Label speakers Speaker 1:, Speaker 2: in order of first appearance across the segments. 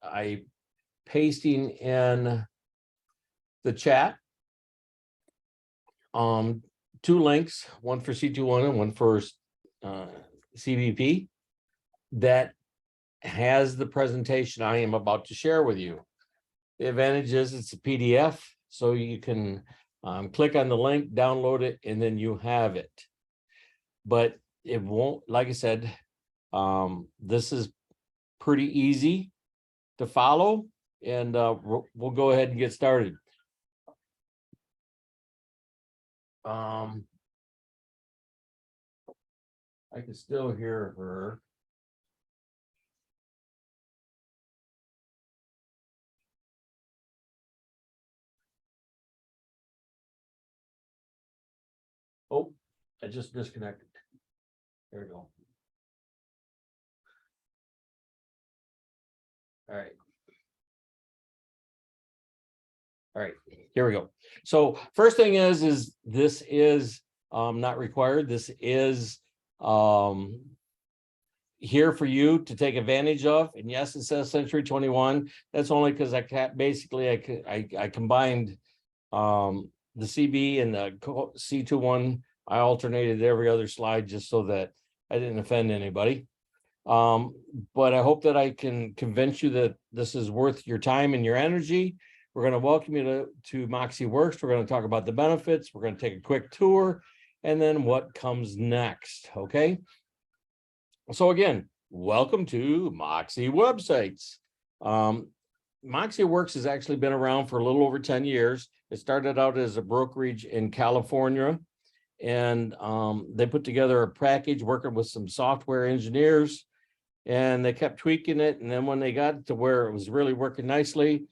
Speaker 1: I pasting in the chat two links, one for C21 and one for CVP, that has the presentation I am about to share with you. The advantage is it's a PDF, so you can click on the link, download it, and then you have it. But it won't, like I said, this is pretty easy to follow, and we'll go ahead and get started. I can still hear her. Oh, I just disconnected. There we go. All right. All right, here we go. So first thing is this is not required. This is here for you to take advantage of. And yes, it says Century 21. That's only because I can't basically I combined the CB and the C21. I alternated every other slide just so that I didn't offend anybody. But I hope that I can convince you that this is worth your time and your energy. We're going to welcome you to MoxieWorks. We're going to talk about the benefits. We're going to take a quick tour and then what comes next. Okay. So again, welcome to Moxie Websites. MoxieWorks has actually been around for a little over 10 years. It started out as a brokerage in California, and they put together a package working with some software engineers, and they kept tweaking it. And then when they got to where it was really working nicely,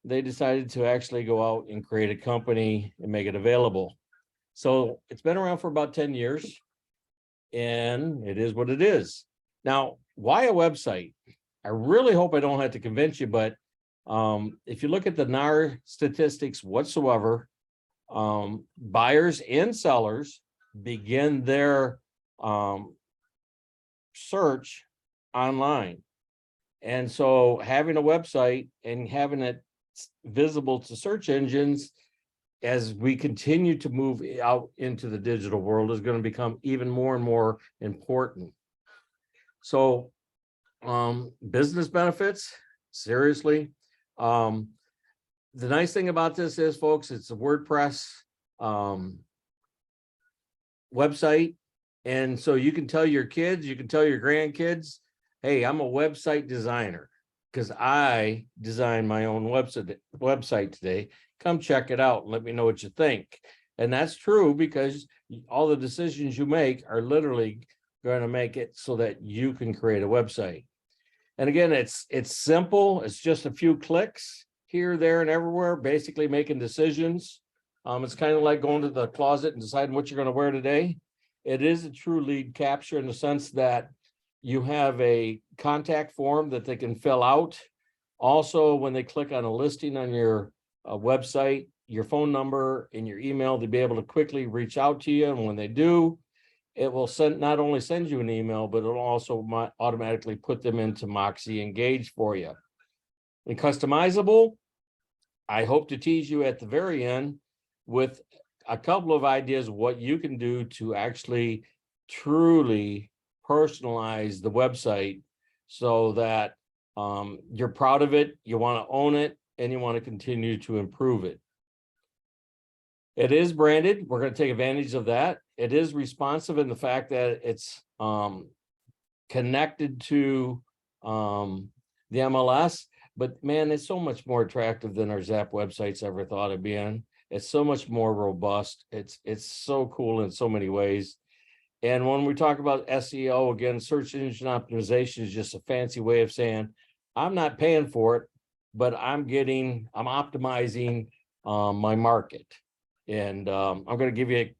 Speaker 1: they decided to actually go out and create a company and make it available. So it's been around for about 10 years, and it is what it is. Now, why a website? I really hope I don't have to convince you, but if you look at the NAR statistics whatsoever, buyers and sellers begin their search online. And so having a website and having it visible to search engines as we continue to move out into the digital world is going to become even more and more important. So business benefits, seriously. The nice thing about this is, folks, it's a WordPress website. And so you can tell your kids, you can tell your grandkids, hey, I'm a website designer because I designed my own website today. Come check it out and let me know what you think. And that's true because all the decisions you make are literally going to make it so that you can create a website. And again, it's simple. It's just a few clicks here, there, and everywhere, basically making decisions. It's kind of like going to the closet and deciding what you're going to wear today. It is a true lead capture in the sense that you have a contact form that they can fill out. Also, when they click on a listing on your website, your phone number and your email to be able to quickly reach out to you. And when they do, it will not only send you an email, but it'll also automatically put them into Moxie Engage for you. And customizable, I hope to tease you at the very end with a couple of ideas of what you can do to actually truly personalize the website so that you're proud of it, you want to own it, and you want to continue to improve it. It is branded. We're going to take advantage of that. It is responsive in the fact that it's connected to the MLS, but man, it's so much more attractive than our Zap websites ever thought of being. It's so much more robust. It's so cool in so many ways. And when we talk about SEO, again, search engine optimization is just a fancy way of saying, I'm not paying for it, but I'm optimizing my market. And I'm going to give you a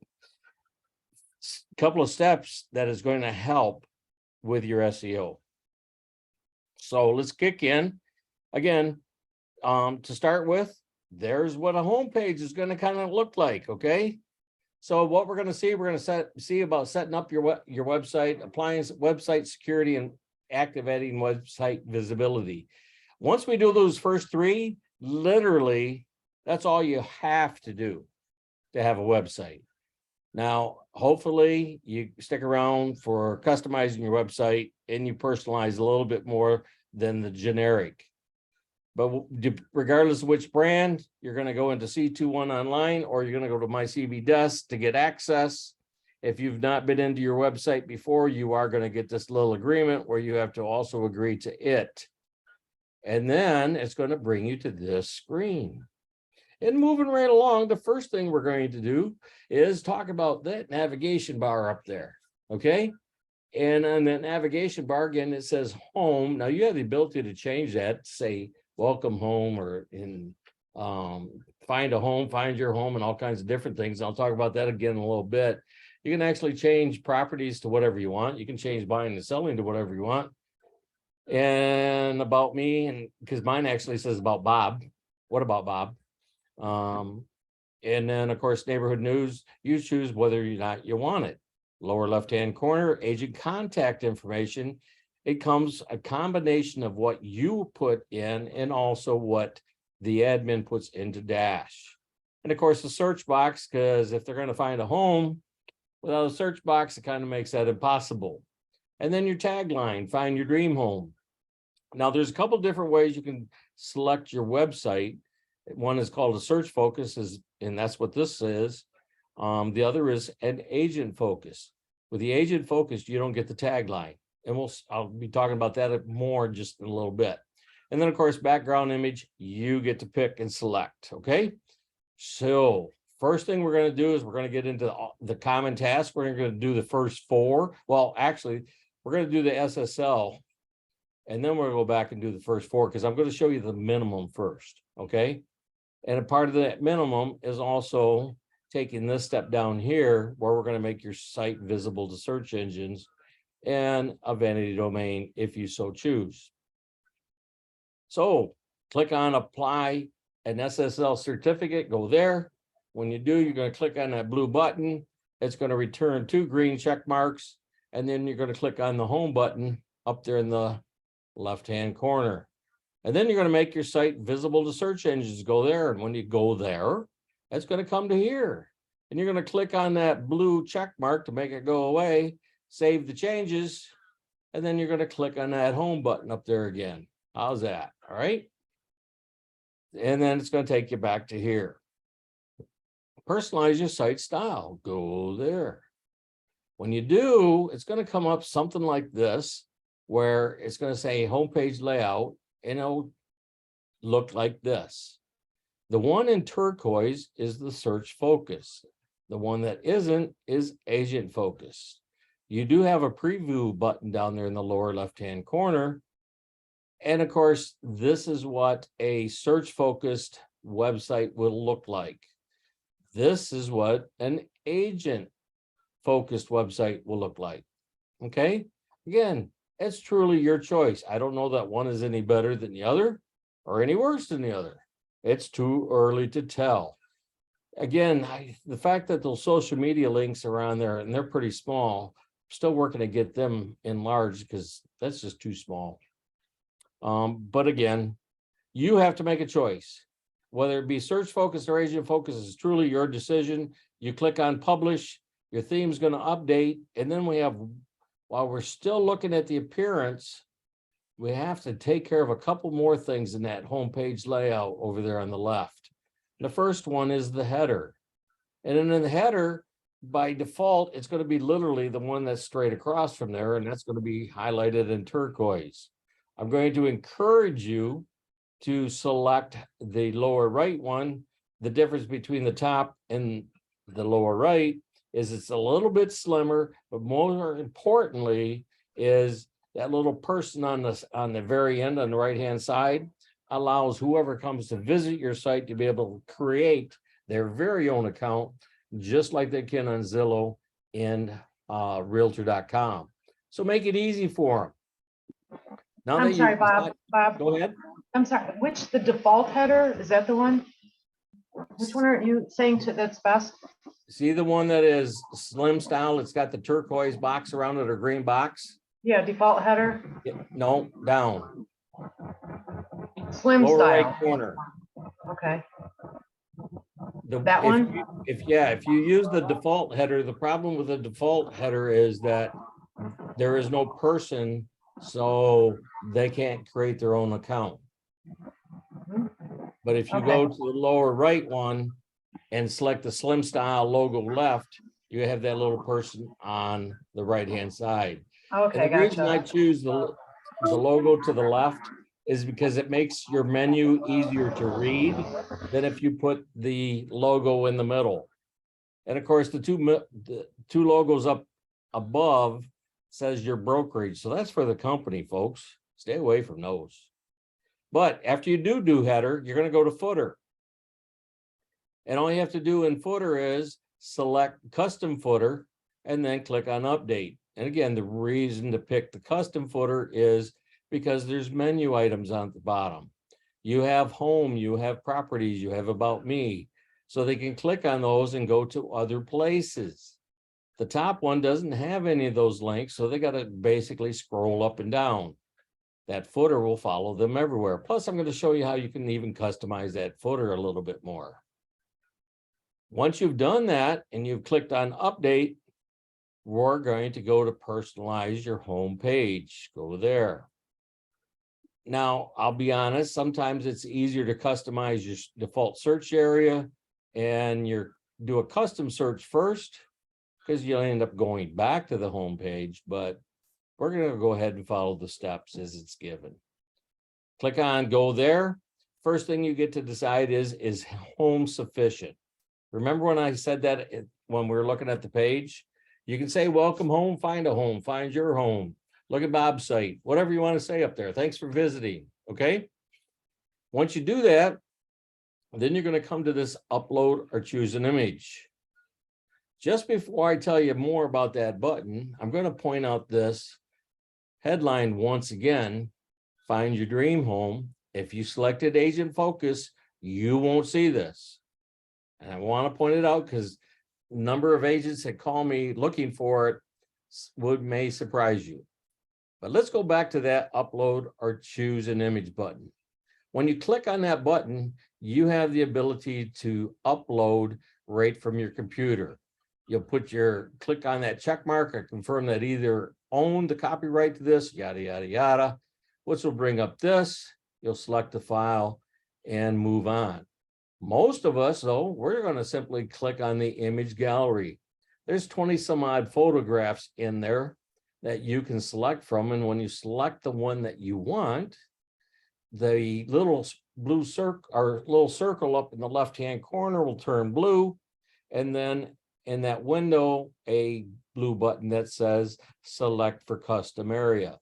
Speaker 1: couple of steps that is going to help with your SEO. So let's kick in. Again, to start with, there's what a homepage is going to kind of look like, okay? So what we're going to see, we're going to see about setting up your website, applying website security, and activating website visibility. Once we do those first three, literally, that's all you have to do to have a website. Now, hopefully you stick around for customizing your website and you personalize a little bit more than the generic. But regardless of which brand, you're going to go into C21 online, or you're going to go to My CB Desk to get access. If you've not been into your website before, you are going to get this little agreement where you have to also agree to it. And then it's going to bring you to this screen. And moving right along, the first thing we're going to do is talk about that navigation bar up there, okay? And on that navigation bar, again, it says home. Now you have the ability to change that, say welcome home, or in find a home, find your home, and all kinds of different things. I'll talk about that again in a little bit. You can actually change properties to whatever you want. You can change buying and selling to whatever you want. And about me, and because mine actually says about Bob. What about Bob? And then of course, neighborhood news, you choose whether or not you want it. Lower left-hand corner, agent contact information. It comes a combination of what you put in and also what the admin puts into Dash. And of course, the search box, because if they're going to find a home without a search box, it kind of makes that impossible. And then your tagline, find your dream home. Now, there's a couple different ways you can select your website. One is called a search focus, and that's what this is. The other is an agent focus. With the agent focus, you don't get the tagline. And I'll be talking about that more just in a little bit. And then, of course, background image, you get to pick and select, okay? So first thing we're going to do is we're going to get into the common task. We're going to do the first four. Well, actually, we're going to do the SSL, and then we're going to go back and do the first four, because I'm going to show you the minimum first, okay? And a part of that minimum is also taking this step down here, where we're going to make your site visible to search engines and a vanity domain if you so choose. So click on apply an SSL certificate, go there. When you do, you're going to click on that blue button. It's going to return 2 green check marks, and then you're going to click on the home button up there in the left-hand corner. And then you're going to make your site visible to search engines. Go there, and when you go there, it's going to come to here. And you're going to click on that blue check mark to make it go away, save the changes, and then you're going to click on that home button up there again. How's that? All right. And then it's going to take you back to here. Personalize your site style. Go there. When you do, it's going to come up something like this, where it's going to say homepage layout, and it'll look like this. The one in turquoise is the search focus. The one that isn't is agent focus. You do have a preview button down there in the lower left-hand corner. And of course, this is what a search-focused website will look like. This is what an agent-focused website will look like. Okay? Again, it's truly your choice. I don't know that one is any better than the other or any worse than the other. It's too early to tell. Again, the fact that those social media links are on there and they're pretty small, I'm still working to get them enlarged because that's just too small. But again, you have to make a choice. Whether it be search focus or agent focus is truly your decision. You click on publish, your theme's going to update, and then we have, while we're still looking at the appearance, we have to take care of a couple more things in that homepage layout over there on the left. The first one is the header. And then in the header, by default, it's going to be literally the one that's straight across from there, and that's going to be highlighted in turquoise. I'm going to encourage you to select the lower right one. The difference between the top and the lower right is it's a little bit slimmer, but more importantly is that little person on the very end on the right-hand side allows whoever comes to visit your site to be able to create their very own account, just like they can on Zillow and Realtor.com. So make it easy for them. Now
Speaker 2: I'm sorry, Bob.
Speaker 1: Go ahead.
Speaker 2: I'm sorry. The default header, is that the one? Which one are you saying that's best?
Speaker 1: See the one that is slim style? It's got the turquoise box around it, or green box.
Speaker 2: Yeah, default header.
Speaker 1: No, down.
Speaker 2: Slim
Speaker 1: lower right
Speaker 2: style.
Speaker 1: corner.
Speaker 2: Okay,
Speaker 1: If
Speaker 2: that one?
Speaker 1: if you use the default header, the problem with the default header is that there is no person, so they can't create their own account.
Speaker 2: Mhm.
Speaker 1: But if you
Speaker 2: Okay.
Speaker 1: go to the lower right one and select the Slim Style logo left, you have that little person on the right-hand side. And
Speaker 2: Okay,
Speaker 1: the reason I
Speaker 2: gotcha.
Speaker 1: choose the logo to the left is because it makes your menu easier to read than if you put the logo in the middle. And of course, the two logos up above says your brokerage. So that's for the company, folks. Stay away from those. But after you do header, you're going to go to footer. And all you have to do in footer is select custom footer and then click on update. And again, the reason to pick the custom footer is because there's menu items on the bottom. You have home, you have properties, you have about me. So they can click on those and go to other places. The top one doesn't have any of those links, so they got to basically scroll up and down. That footer will follow them everywhere. Plus, I'm going to show you how you can even customize that footer a little bit more. Once you've done that and you've clicked on update, we're going to go to personalize your home page. Go there. Now, I'll be honest, sometimes it's easier to customize your default search area and do a custom search first, because you'll end up going back to the home page, but we're going to go ahead and follow the steps as it's given. Click on go there. First thing you get to decide is home sufficient? Remember when I said that when we were looking at the page? You can say welcome home, find a home, find your home, look at Bob's site, whatever you want to say up there. Thanks for visiting. Okay. Once you do that, then you're going to come to this upload or choose an image. Just before I tell you more about that button, I'm going to point out this headline once again. Find your dream home. If you selected Agent Focus, you won't see this. And I want to point it out because number of agents that call me looking for it may surprise you. But let's go back to that upload or choose an image button. When you click on that button, you have the ability to upload right from your computer. You'll click on that check mark or confirm that either own the copyright to this, yada, yada, yada, which will bring up this. You'll select the file and move on. Most of us, though, we're going to simply click on the image gallery. There's 20 some odd photographs in there that you can select from. And when you select the one that you want, the little blue circle or little circle up in the left-hand corner will turn blue. And then in that window, a blue button that says select for custom area.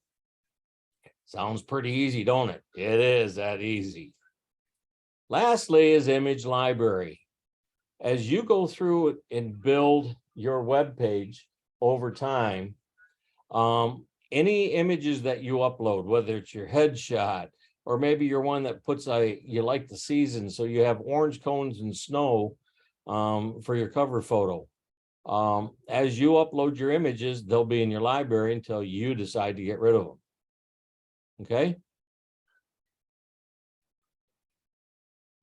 Speaker 1: Sounds pretty easy, don't it? It is that easy. Lastly is image library. As you go through and build your web page over time, any images that you upload, whether it's your headshot, or maybe you're one that you like the season, so you have orange cones and snow for your cover photo. As you upload your images, they'll be in your library until you decide to get rid of them. Okay.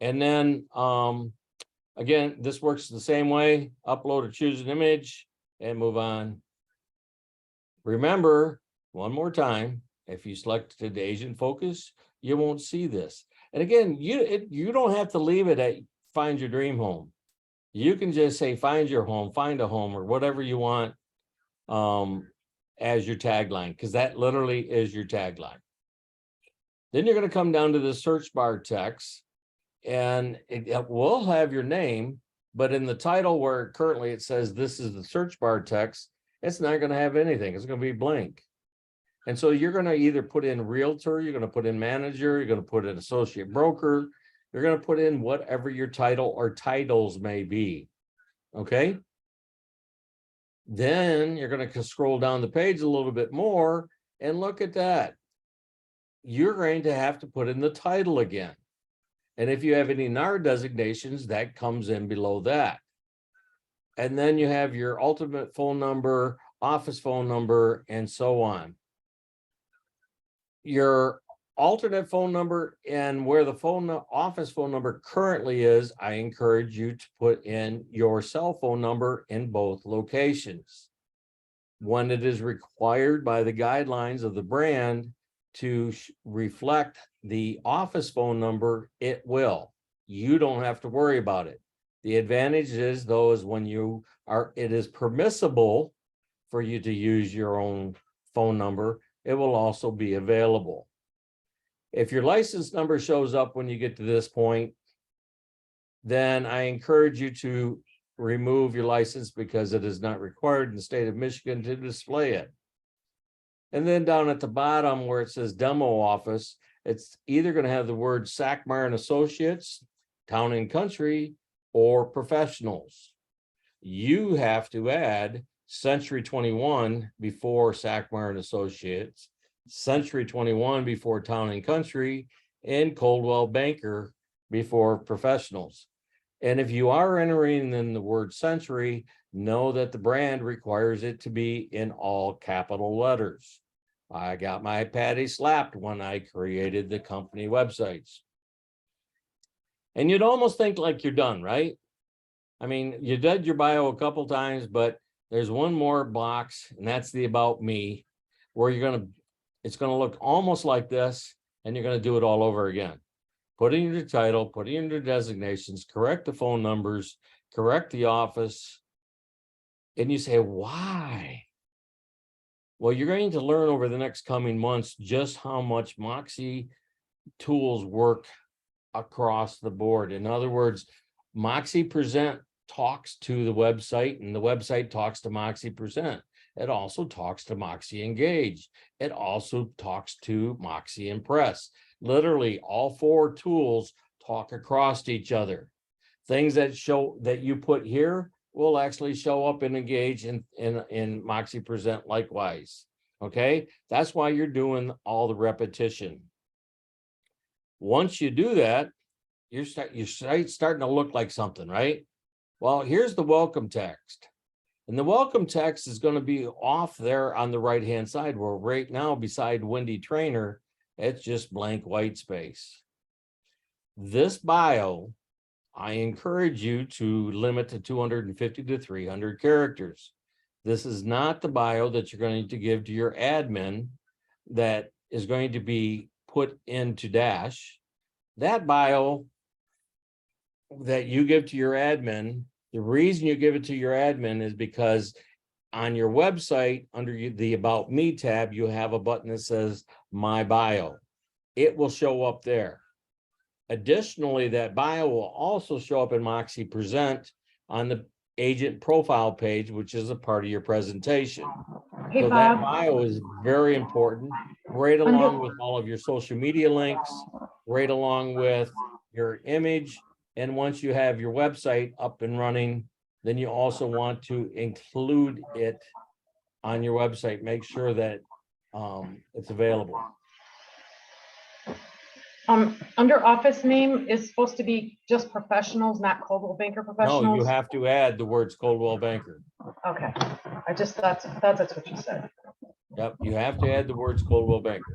Speaker 1: And then, again, this works the same way. Upload or choose an image and move on. Remember, one more time, if you selected Agent Focus, you won't see this. And again, you don't have to leave it at find your dream home. You can just say find your home, find a home, or whatever you want as your tagline, because that literally is your tagline. Then you're going to come down to the search bar text, and it will have your name, but in the title where currently it says this is the search bar text, it's not going to have anything. It's going to be blank. And so you're going to either put in realtor, you're going to put in manager, you're going to put in associate broker, you're going to put in whatever your title or titles may be. Okay. Then you're going to scroll down the page a little bit more and look at that. You're going to have to put in the title again. And if you have any NAR designations, that comes in below that. And then you have your ultimate phone number, office phone number, and so on. Your alternate phone number and where the office phone number currently is, I encourage you to put in your cell phone number in both locations. When it is required by the guidelines of the brand to reflect the office phone number, it will. You don't have to worry about it. The advantage is, though, is when it is permissible for you to use your own phone number, it will also be available. If your license number shows up when you get to this point, then I encourage you to remove your license because it is not required in the state of Michigan to display it. And then down at the bottom where it says demo office, it's either going to have the word Sackmeyer and Associates, Town and Country, or professionals. You have to add Century 21 before Sackmeyer and Associates, Century 21 before Town and Country, and Coldwell Banker before professionals. And if you are entering in the word Century, know that the brand requires it to be in all capital letters. I got my patty slapped when I created the company websites. And you'd almost think like you're done, right? I mean, you did your bio a couple times, but there's one more box, and that's the about me, where it's gonna look almost like this, and you're gonna do it all over again. Put in your title, put in your designations, correct the phone numbers, correct the office. And you say, why? Well, you're going to learn over the next coming months just how much Moxie tools work across the board. In other words, Moxie Present talks to the website, and the website talks to Moxie Present. It also talks to Moxie Engage. It also talks to Moxie Impress. Literally, all four tools talk across each other. Things that you put here will actually show up in Engage in Moxie Present likewise. Okay, that's why you're doing all the repetition. Once you do that, your site's starting to look like something, right? Well, here's the welcome text. And the welcome text is going to be off there on the right-hand side, where right now beside Wendy Trainer, it's just blank white space. This bio, I encourage you to limit to 250 to 300 characters. This is not the bio that you're going to give to your admin that is going to be put into Dash. That bio that you give to your admin, the reason you give it to your admin is because on your website, under the About Me tab, you have a button that says My Bio. It will show up there. Additionally, that bio will also show up in Moxie Present on the agent profile page, which is a part of your presentation.
Speaker 2: Hey,
Speaker 1: So that
Speaker 2: Bob,
Speaker 1: bio is very important, right along with all of your social media links, right along with your image. And once you have your website up and running, then you also want to include it on your website. Make sure that it's available.
Speaker 2: under office name is supposed to be just professionals, not Coldwell Banker
Speaker 1: No,
Speaker 2: professionals?
Speaker 1: you have to add the words Coldwell Banker.
Speaker 2: Okay, I just thought that's what you said.
Speaker 1: Yep, you have to add the words Coldwell Banker.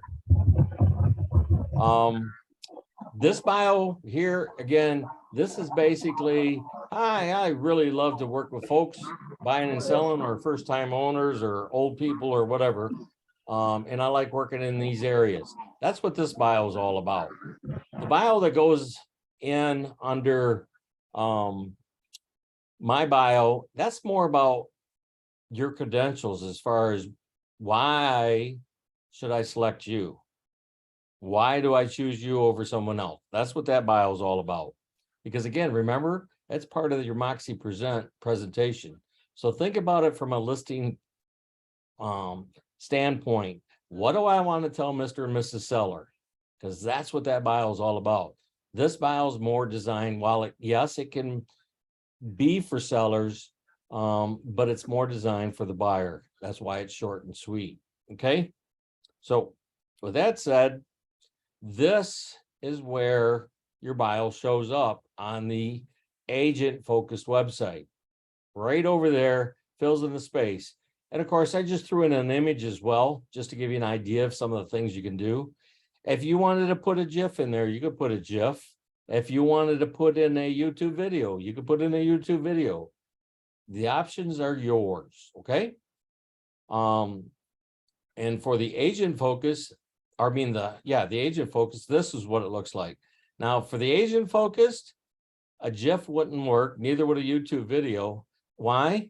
Speaker 1: This bio here, again, this is basically, hi, I really love to work with folks buying and selling, or first-time owners or old people or whatever. And I like working in these areas. That's what this bio is all about. The bio that goes in under my bio, that's more about your credentials as far as why should I select you? Why do I choose you over someone else? That's what that bio is all about. Because again, remember, that's part of your Moxie Present presentation. So think about it from a listing standpoint. What do I want to tell Mr. and Mrs. Seller? Because that's what that bio is all about. This bio is more designed, while yes, it can be for sellers, but it's more designed for the buyer. That's why it's short and sweet. Okay. So with that said, this is where your bio shows up on the agent focused website. Right over there, fills in the space. And of course, I just threw in an image as well, just to give you an idea of some of the things you can do. If you wanted to put a GIF in there, you could put a GIF. If you wanted to put in a YouTube video, you could put in a YouTube video. The options are yours, okay? And for the agent focus, the agent focus, this is what it looks like. Now, for the agent focused, a GIF wouldn't work, neither would a YouTube video. Why?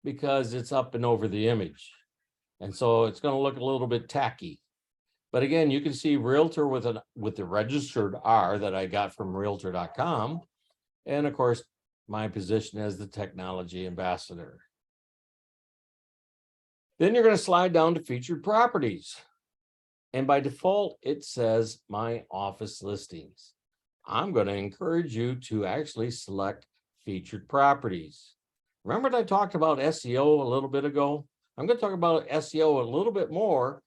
Speaker 1: Because it's up and over the image. And so it's going to look a little bit tacky. But again, you can see realtor with the registered R that I got from realtor.com. And of course, my position as the technology ambassador. Then you're going to slide down to featured properties. And by default, it says my office listings. I'm going to encourage you to actually select featured properties. Remember that I talked about SEO a little bit ago? I'm going to talk about SEO a little bit more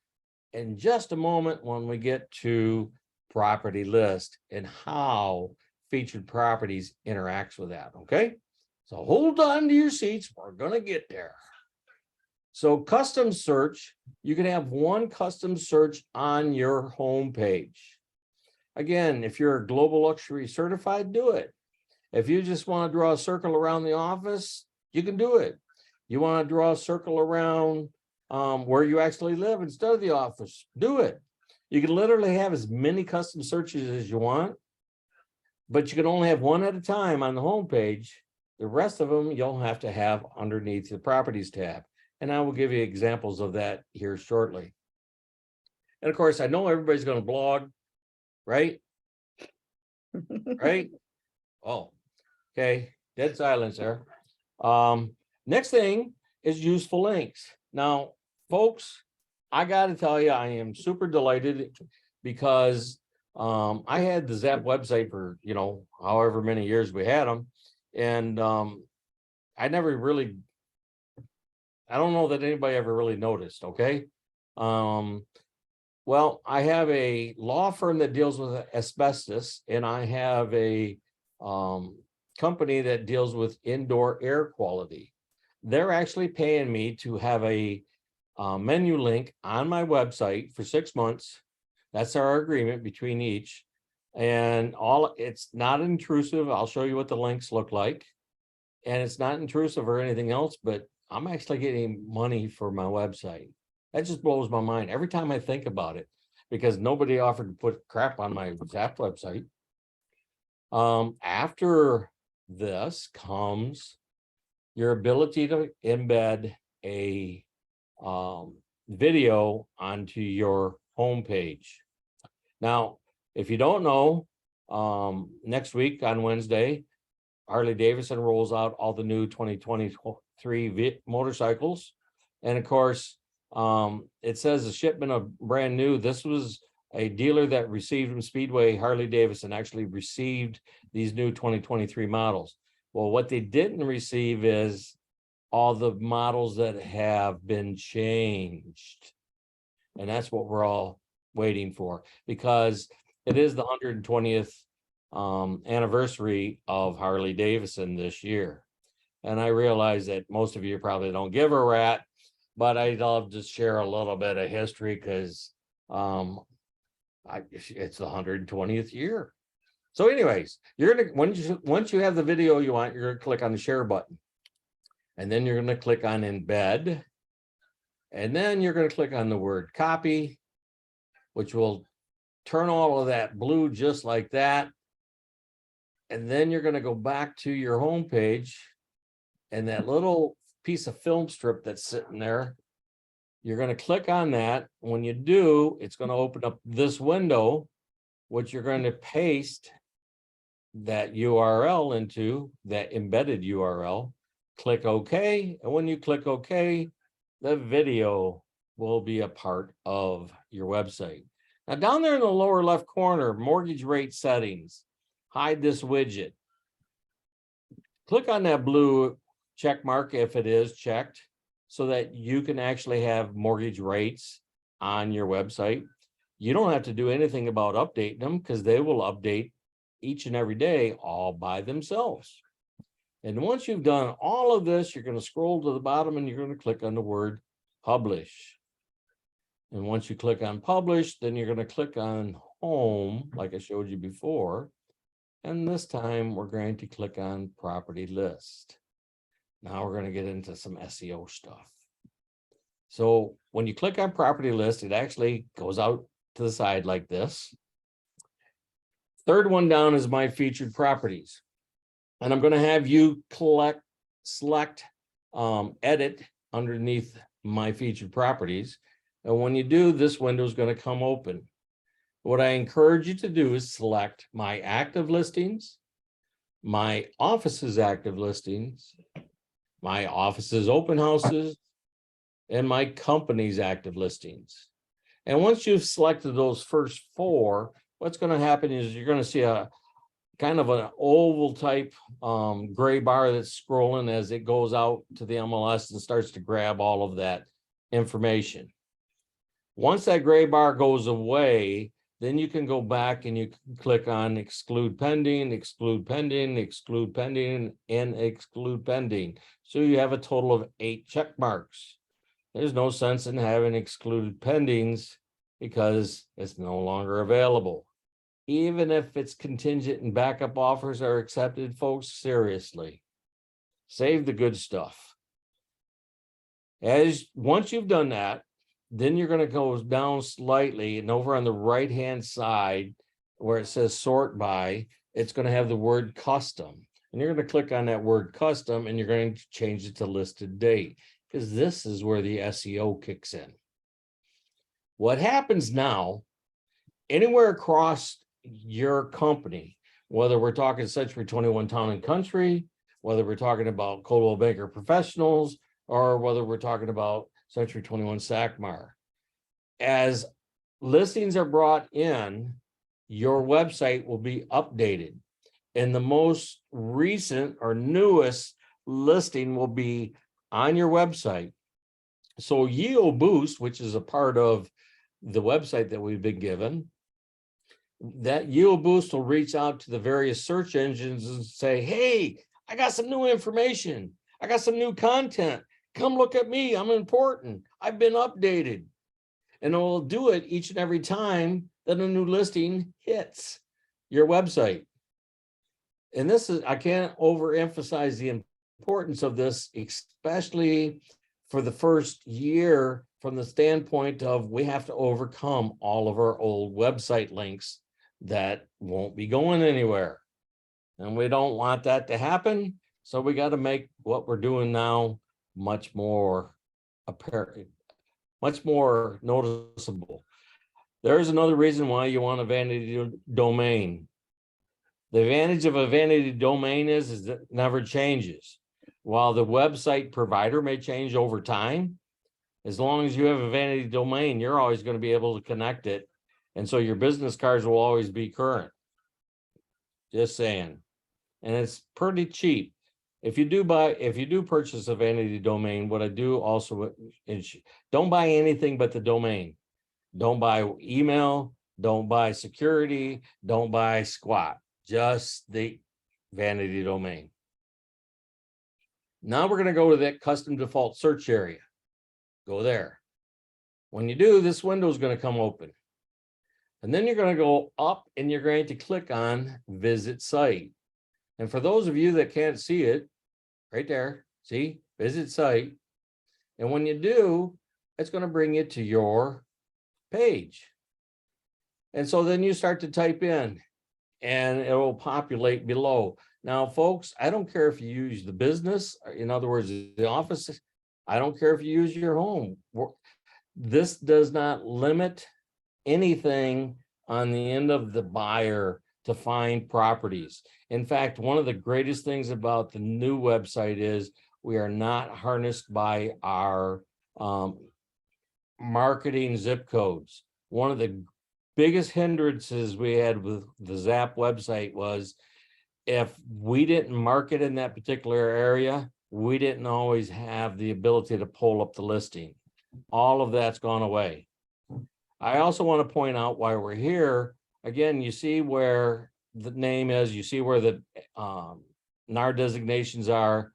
Speaker 1: in just a moment when we get to property list and how featured properties interacts with that, okay? So hold on to your seats. We're going to get there. So custom search, you can have one custom search on your home page. Again, if you're global luxury certified, do it. If you just want to draw a circle around the office, you can do it. You want to draw a circle around where you actually live instead of the office, do it. You can literally have as many custom searches as you want, but you can only have one at a time on the home page. The rest of them you'll have to have underneath the properties tab. And I will give you examples of that here shortly. And of course, I know everybody's going to blog, right? Right? Oh, okay. Dead silence there. Next thing is useful links. Now, folks, I got to tell you, I am super delighted because I had the Zap website for, however many years we had them. And I never really, I don't know that anybody ever really noticed, okay? Well, I have a law firm that deals with asbestos, and I have a company that deals with indoor air quality. They're actually paying me to have a menu link on my website for 6 months. That's our agreement between each. And it's not intrusive. I'll show you what the links look like. And it's not intrusive or anything else, but I'm actually getting money for my website. That just blows my mind every time I think about it, because nobody offered to put crap on my Zap website. After this comes your ability to embed a video onto your homepage. Now, if you don't know, next week on Wednesday, Harley Davidson rolls out all the new 2023 motorcycles. And of course, it says a shipment of brand new. This was a dealer that received from Speedway. Harley Davidson actually received these new 2023 models. Well, what they didn't receive is all the models that have been changed. And that's what we're all waiting for, because it is the 120th anniversary of Harley Davidson this year. And I realize that most of you probably don't give a rat, but I love to share a little bit of history because it's the 120th year. So anyways, you're gonna once you have the video you want, you're gonna click on the share button. And then you're gonna click on embed. And then you're gonna click on the word copy, which will turn all of that blue just like that. And then you're gonna go back to your home page, and that little piece of film strip that's sitting there, you're going to click on that. When you do, it's going to open up this window, which you're going to paste that URL into, that embedded URL. Click OK. And when you click OK, the video will be a part of your website. Now, down there in the lower left corner, mortgage rate settings, hide this widget. Click on that blue check mark if it is checked, so that you can actually have mortgage rates on your website. You don't have to do anything about updating them, because they will update each and every day all by themselves. And once you've done all of this, you're going to scroll to the bottom and you're going to click on the word publish. And once you click on publish, then you're going to click on home, like I showed you before. And this time we're going to click on property list. Now we're going to get into some SEO stuff. So when you click on property list, it actually goes out to the side like this. Third one down is my featured properties. And I'm going to have you select edit underneath my featured properties. And when you do, this window is going to come open. What I encourage you to do is select my active listings, my office's active listings, my office's open houses, and my company's active listings. And once you've selected those first four, what's going to happen is you're going to see a kind of an oval type gray bar that's scrolling as it goes out to the MLS and starts to grab all of that information. Once that gray bar goes away, then you can go back and you can click on exclude pending, exclude pending, exclude pending, and exclude pending. So you have a total of 8 check marks. There's no sense in having excluded pendings because it's no longer available. Even if it's contingent and backup offers are accepted, folks, seriously, save the good stuff. Once you've done that, then you're going to go down slightly, and over on the right-hand side where it says sort by, it's going to have the word custom. And you're going to click on that word custom, and you're going to change it to listed date, because this is where the SEO kicks in. What happens now, anywhere across your company, whether we're talking Century 21 Town and Country, whether we're talking about Coldwell Banker Professionals, or whether we're talking about Century 21 SACMAR, as listings are brought in, your website will be updated. And the most recent or newest listing will be on your website. So Yield Boost, which is a part of the website that we've been given, that Yield Boost will reach out to the various search engines and say, hey, I got some new information. I got some new content. Come look at me. I'm important. I've been updated. And it will do it each and every time that a new listing hits your website. And this is, I can't overemphasize the importance of this, especially for the first year, from the standpoint of we have to overcome all of our old website links that won't be going anywhere. And we don't want that to happen. So we got to make what we're doing now much more apparent, much more noticeable. There's another reason why you want a vanity domain. The advantage of a vanity domain is that it never changes. While the website provider may change over time, as long as you have a vanity domain, you're always going to be able to connect it. And so your business cards will always be current. Just saying. And it's pretty cheap. If you do purchase a vanity domain, what I do also is don't buy anything but the domain. Don't buy email, don't buy security, don't buy squat, just the vanity domain. Now we're going to go to that custom default search area. Go there. When you do, this window is going to come open. And then you're going to go up and you're going to click on visit site. And for those of you that can't see it, right there, see, visit site. And when you do, it's going to bring you to your page. And so then you start to type in and it will populate below. Now, folks, I don't care if you use the business, in other words, the office. I don't care if you use your home. This does not limit anything on the end of the buyer to find properties. In fact, one of the greatest things about the new website is we are not harnessed by our marketing zip codes. One of the biggest hindrances we had with the Zap website was if we didn't market in that particular area, we didn't always have the ability to pull up the listing. All of that's gone away. I also want to point out why we're here. Again, you see where the name is, you see where the NAR designations are.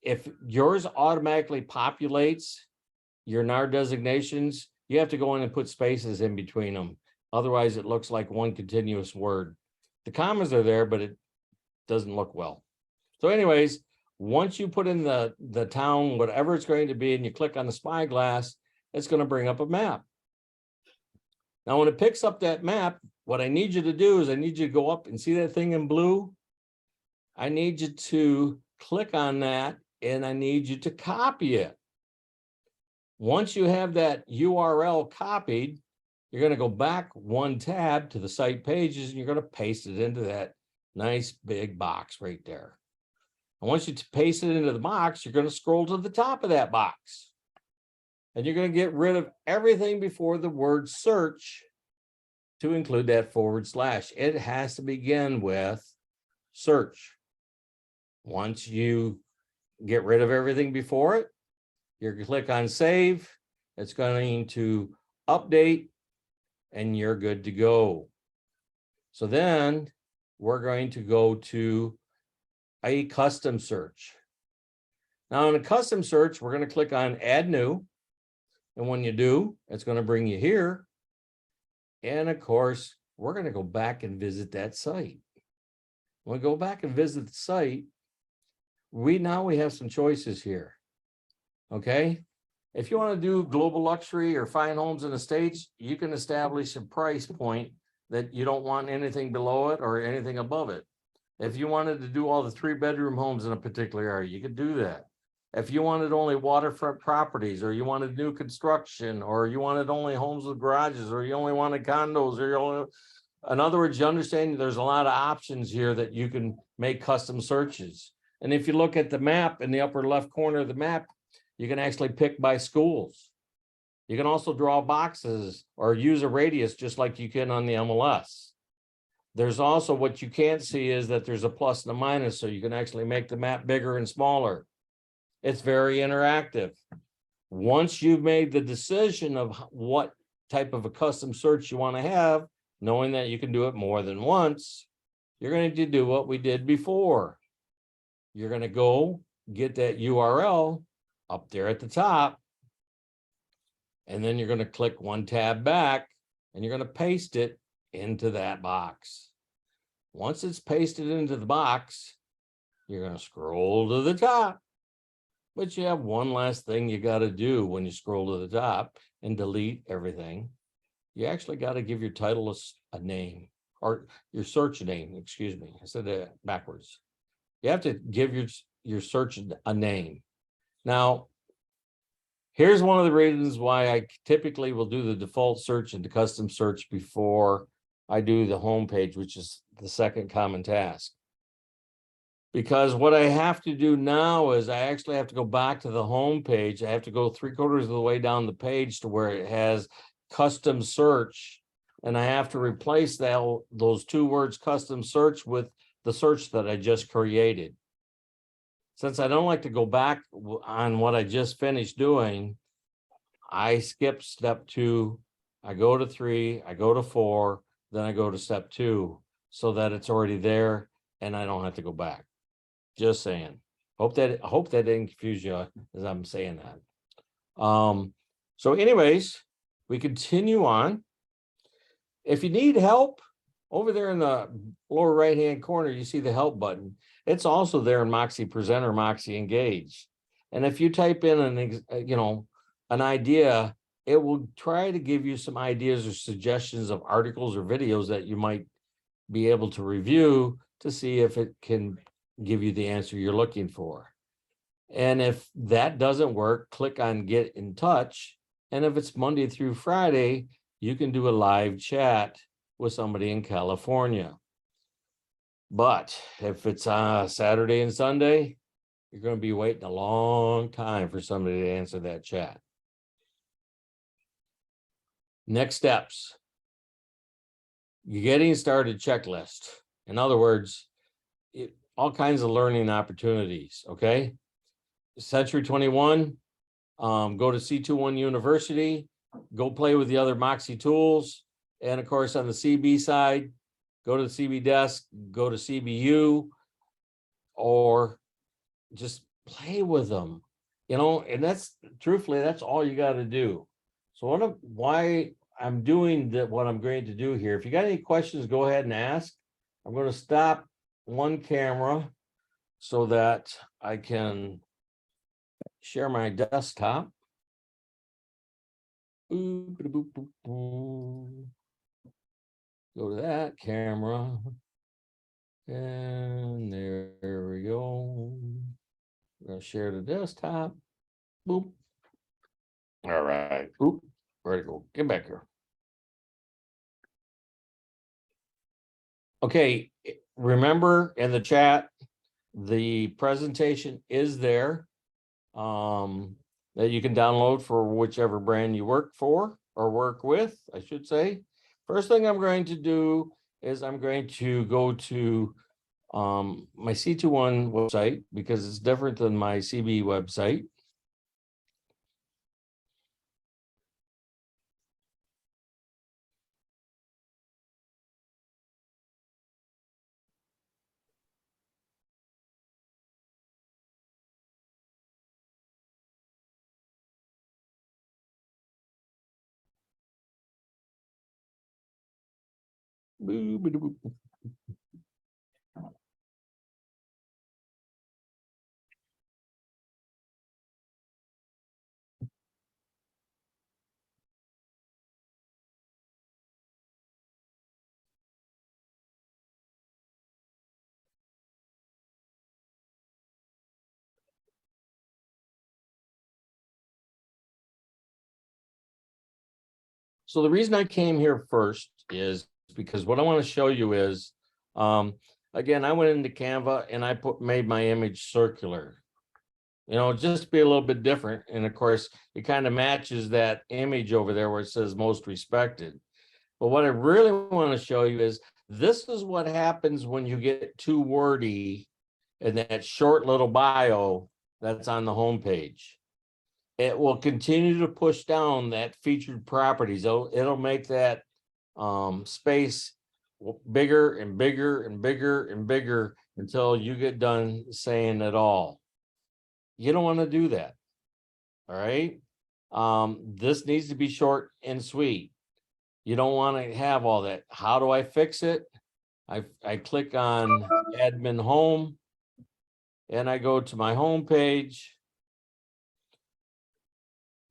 Speaker 1: If yours automatically populates your NAR designations, you have to go in and put spaces in between them. Otherwise, it looks like one continuous word. The commas are there, but it doesn't look well. So anyways, once you put in the town, whatever it's going to be, and you click on the spyglass, it's going to bring up a map. Now, when it picks up that map, what I need you to do is I need you to go up and see that thing in blue. I need you to click on that and I need you to copy it. Once you have that URL copied, you're going to go back one tab to the site pages and you're going to paste it into that nice big box right there. And once you paste it into the box, you're going to scroll to the top of that box. And you're going to get rid of everything before the word search to include that /. It has to begin with search. Once you get rid of everything before it, you're going to click on save. It's going to update and you're good to go. So then we're going to go to a custom search. Now in a custom search, we're going to click on add new. And when you do, it's going to bring you here. And of course, we're going to go back and visit that site. When we go back and visit the site, we have some choices here. Okay. If you want to do global luxury or fine homes and estates, you can establish a price point that you don't want anything below it or anything above it. If you wanted to do all the 3-bedroom homes in a particular area, you could do that. If you wanted only waterfront properties, or you wanted new construction, or you wanted only homes with garages, or you only wanted condos, or you only, in other words, you understand there's a lot of options here that you can make custom searches. And if you look at the map in the upper left corner of the map, you can actually pick by schools. You can also draw boxes or use a radius just like you can on the MLS. There's also what you can't see is that there's a plus and a minus, so you can actually make the map bigger and smaller. It's very interactive. Once you've made the decision of what type of a custom search you want to have, knowing that you can do it more than once, you're going to do what we did before. You're going to go get that URL up there at the top, and then you're going to click one tab back and you're going to paste it into that box. Once it's pasted into the box, you're going to scroll to the top. But you have one last thing you got to do when you scroll to the top and delete everything. You actually got to give your title a name, or your search name, excuse me. I said that backwards. You have to give your search a name. Now, here's one of the reasons why I typically will do the default search and the custom search before I do the home page, which is the second common task. Because what I have to do now is I actually have to go back to the home page. I have to go 3/4 of the way down the page to where it has custom search. And I have to replace those two words custom search with the search that I just created. Since I don't like to go back on what I just finished doing, I skip step 2, I go to 3, I go to 4, then I go to step 2 so that it's already there and I don't have to go back. Just saying. I hope that didn't confuse you as I'm saying that. So anyways, we continue on. If you need help, over there in the lower right-hand corner, you see the help button. It's also there in Moxie Present or Moxie Engage. And if you type in an idea, it will try to give you some ideas or suggestions of articles or videos that you might be able to review to see if it can give you the answer you're looking for. And if that doesn't work, click on Get in Touch. And if it's Monday through Friday, you can do a live chat with somebody in California. But if it's Saturday and Sunday, you're going to be waiting a long time for somebody to answer that chat. Next steps. You're getting started checklist. In other words, all kinds of learning opportunities, okay? Century 21, go to C21 University, go play with the other Moxie tools. And of course, on the CB side, go to the CB desk, go to CBU, or just play with them, and that's truthfully, that's all you got to do. So why I'm doing what I'm going to do here, if you got any questions, go ahead and ask. I'm going to stop one camera so that I can share my desktop. Go to that camera. And there we go. I'm going to share the desktop. Boop. All right. Oop. Where'd it go? Get back here. Okay. Remember in the chat, the presentation is there that you can download for whichever brand you work for or work with, I should say. First thing I'm going to do is I'm going to go to my C21 website because it's different than my CB website. So the reason I came here first is because what I want to show you is, again, I went into Canva and I made my image circular. You know, just to be a little bit different. And of course, it kind of matches that image over there where it says most respected. But what I really want to show you is this is what happens when you get too wordy in that short little bio that's on the homepage. It will continue to push down that featured properties. It'll make that space bigger and bigger and bigger and bigger until you get done saying it all. You don't want to do that. All right. This needs to be short and sweet. You don't want to have all that. How do I fix it? I click on admin home and I go to my home page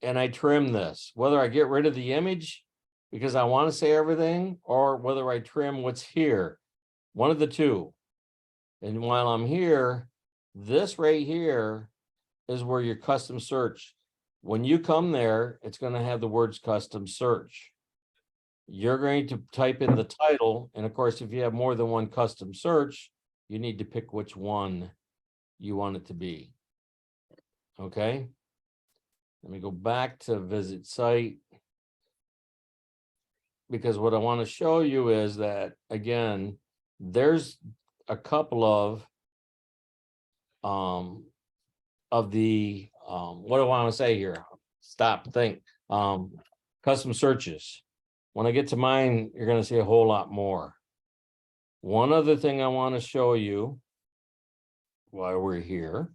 Speaker 1: and I trim this, whether I get rid of the image because I want to say everything or whether I trim what's here, one of the two. And while I'm here, this right here is where your custom search. When you come there, it's going to have the words custom search. You're going to type in the title. And of course, if you have more than one custom search, you need to pick which one you want it to be. Okay. Let me go back to visit site. Because what I want to show you is that, again, there's a couple of the, what do I want to say here? Stop, think, custom searches. When I get to mine, you're going to see a whole lot more. One other thing I want to show you while we're here,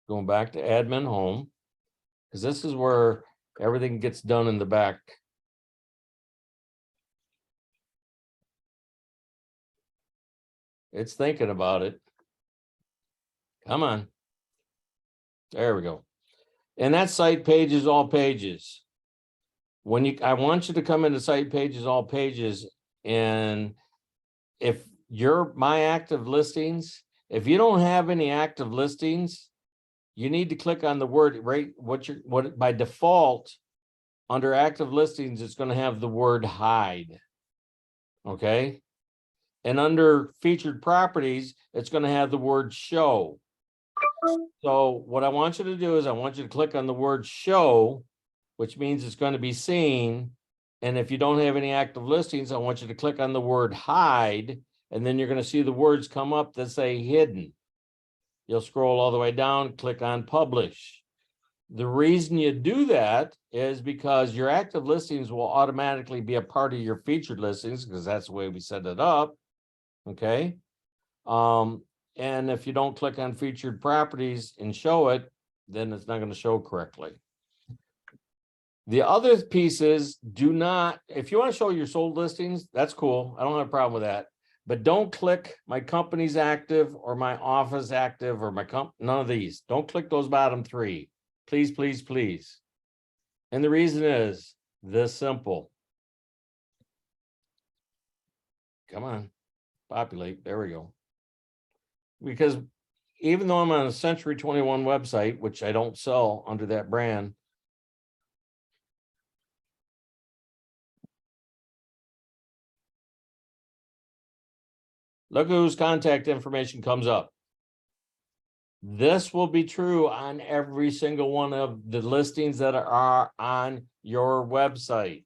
Speaker 1: going back to admin home, because this is where everything gets done in the back. It's thinking about it. Come on. There we go. And that site pages, all pages. When I want you to come into site pages, all pages. And if you're my active listings, if you don't have any active listings, you need to click on the word right. What by default under active listings, it's going to have the word hide. Okay. And under featured properties, it's going to have the word show. So what I want you to do is I want you to click on the word show, which means it's going to be seen. And if you don't have any active listings, I want you to click on the word hide, and then you're going to see the words come up that say hidden. You'll scroll all the way down, click on publish. The reason you do that is because your active listings will automatically be a part of your featured listings because that's the way we set it up. Okay. And if you don't click on featured properties and show it, then it's not going to show correctly. The other piece is do not, if you want to show your sold listings, that's cool. I don't have a problem with that. But don't click my company's active or my office active or none of these. Don't click those bottom three. Please, please, please. And the reason is this simple. Come on, populate. There we go. Because even though I'm on a Century 21 website, which I don't sell under that brand, look whose contact information comes up. This will be true on every single one of the listings that are on your website.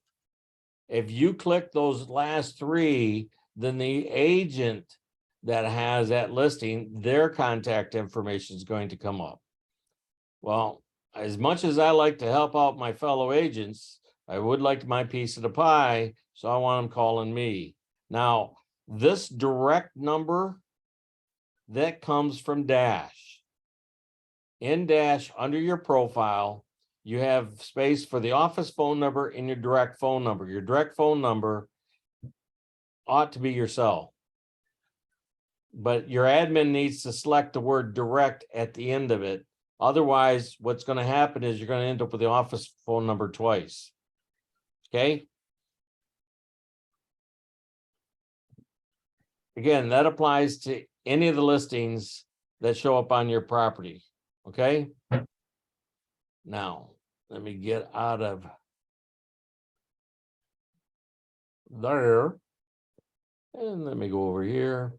Speaker 1: If you click those last three, then the agent that has that listing, their contact information is going to come up. Well, as much as I like to help out my fellow agents, I would like my piece of the pie, so I want them calling me. Now, this direct number that comes from Dash. In Dash, under your profile, you have space for the office phone number and your direct phone number. Your direct phone number ought to be your cell. But your admin needs to select the word direct at the end of it. Otherwise, what's going to happen is you're going to end up with the office phone number twice. Okay. Again, that applies to any of the listings that show up on your property. Okay. Now, let me get out of there. And let me go over here.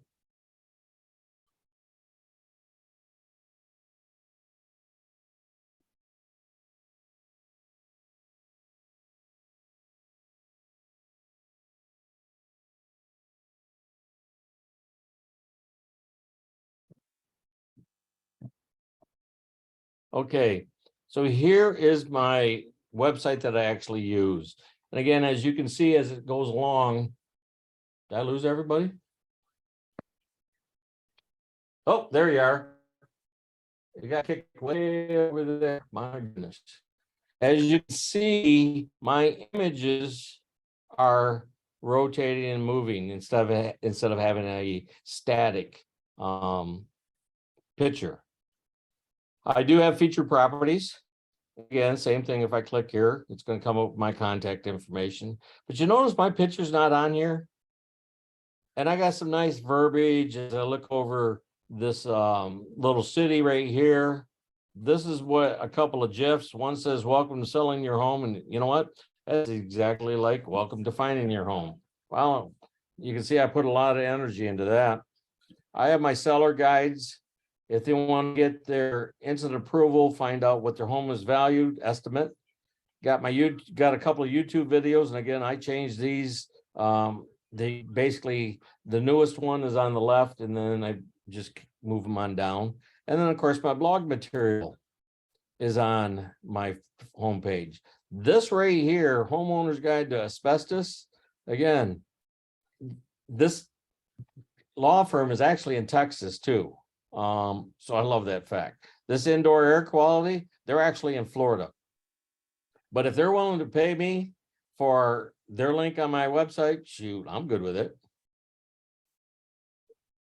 Speaker 1: Okay, so here is my website that I actually use. And again, as you can see, as it goes along, did I lose everybody? Oh, there you are. You got kicked way over there. My goodness. As you can see, my images are rotating and moving instead of having a static picture. I do have featured properties. Again, same thing. If I click here, it's going to come up with my contact information. But you notice my picture's not on here. And I got some nice verbiage as I look over this little city right here. This is what a couple of GIFs. One says, welcome to selling your home. And you know what? That's exactly like welcome to finding your home. Well, you can see I put a lot of energy into that. I have my seller guides. If they want to get their instant approval, find out what their home is valued, estimate. Got a couple of YouTube videos. And again, I changed these. Basically the newest one is on the left, and then I just move them on down. And then of course my blog material is on my homepage. This right here, Homeowner's Guide to Asbestos. Again, this law firm is actually in Texas too. So I love that fact. This indoor air quality, they're actually in Florida. But if they're willing to pay me for their link on my website, shoot, I'm good with it.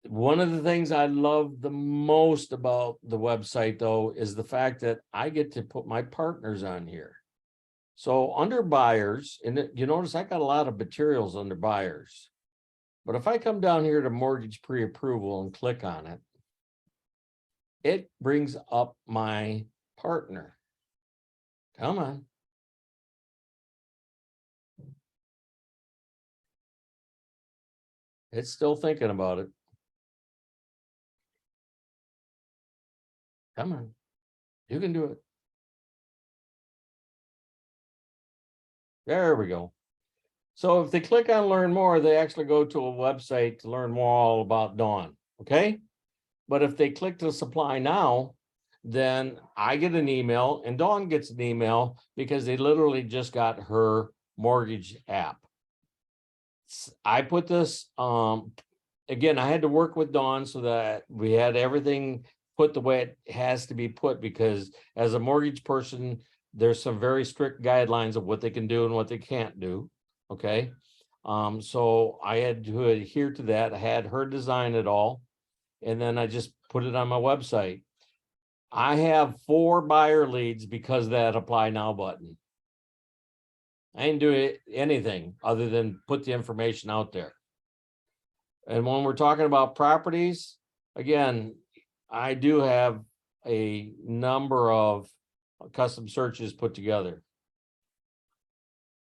Speaker 1: One of the things I love the most about the website, though, is the fact that I get to put my partners on here. So under buyers, and you notice I got a lot of materials under buyers. But if I come down here to mortgage pre-approval and click on it, it brings up my partner. Come on. It's still thinking about it. Come on. You can do it. There we go. So if they click on learn more, they actually go to a website to learn more all about Dawn. Okay. But if they click to supply now, then I get an email and Dawn gets an email because they literally just got her mortgage app. I put this, again, I had to work with Dawn so that we had everything put the way it has to be put, because as a mortgage person, there's some very strict guidelines of what they can do and what they can't do. Okay. So I had to adhere to that. I had her design it all. And then I just put it on my website. I have 4 buyer leads because of that apply now button. I didn't do anything other than put the information out there. And when we're talking about properties, again, I do have a number of custom searches put together.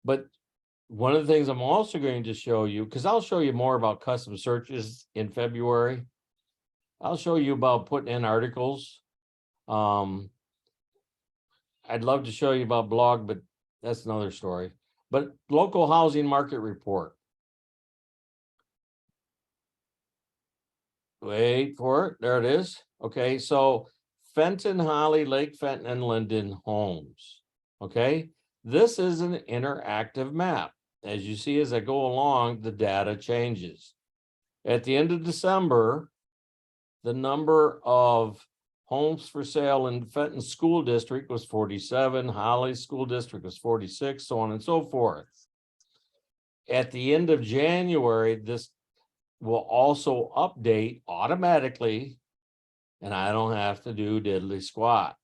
Speaker 1: But one of the things I'm also going to show you, because I'll show you more about custom searches in February. I'll show you about putting in articles. I'd love to show you about blog, but that's another story. But local housing market report. Wait for it. There it is. Okay, so Fenton, Holly, Lake Fenton, and Linden homes. Okay, this is an interactive map. As you see, as I go along, the data changes. At the end of December, the number of homes for sale in Fenton School District was 47, Holly School District was 46, so on and so forth. At the end of January, this will also update automatically, and I don't have to do diddly squat.